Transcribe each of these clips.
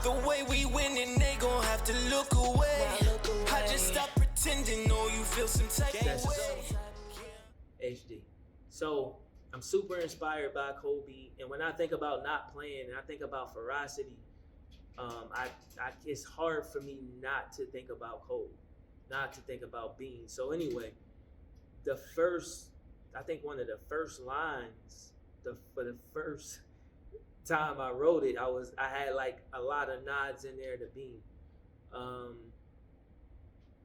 The way we winning, they gon' have to look away. I just stop pretending, know you feel some type of way. HD. So I'm super inspired by Kobe, and when I think about not playing, and I think about ferocity, it's hard for me not to think about Kobe, not to think about Bean. So anyway, I think one of the first lines, for the first time I wrote it, I had like a lot of nods in there to Bean,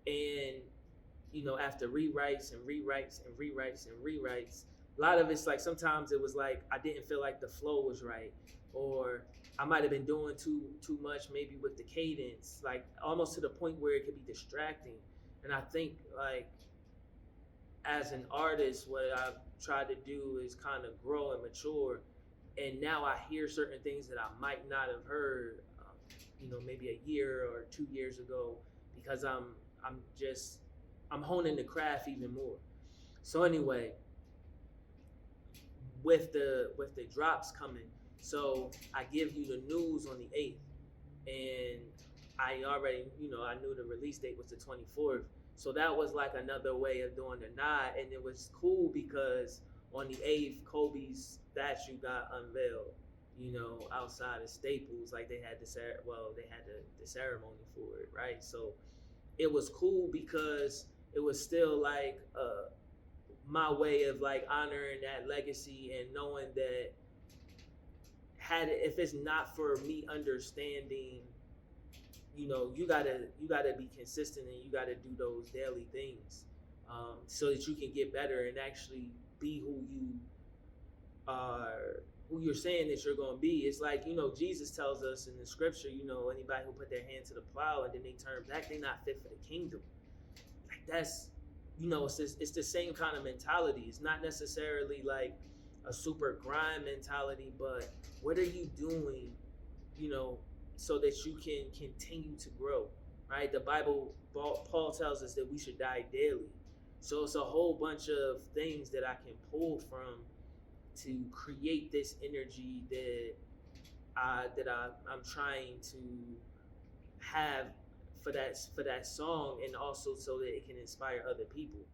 and after rewrites and rewrites and rewrites and rewrites, a lot of it's like sometimes it was like I didn't feel like the flow was right, or I might have been doing too much maybe with the cadence, like almost to the point where it could be distracting. And I think like as an artist, what I've tried to do is kind of grow and mature. And now I hear certain things that I might not have heard, maybe a year or 2 years ago, because I'm honing the craft even more. So anyway, with the drops coming, so I give you the news on the 8th, and I already, I knew the release date was the 24th. So that was like another way of doing the nod, and it was cool because on the 8th, Kobe's statue got unveiled, outside of Staples, like they had the ceremony for it, right? So it was cool because it was still like my way of like honoring that legacy and knowing that if it's not for me understanding, you gotta be consistent, and you gotta do those daily things, so that you can get better and actually be who you're saying that you're gonna be. It's like, Jesus tells us in the scripture, anybody who put their hand to the plow and then they turn back, they're not fit for the kingdom. Like that's, it's the same kind of mentality. It's not necessarily like a super grind mentality, but what are you doing, so that you can continue to grow, right? The Bible, Paul tells us that we should die daily. So it's a whole bunch of things that I can pull from to create this energy that I'm trying to have for that song, and also so that it can inspire other people.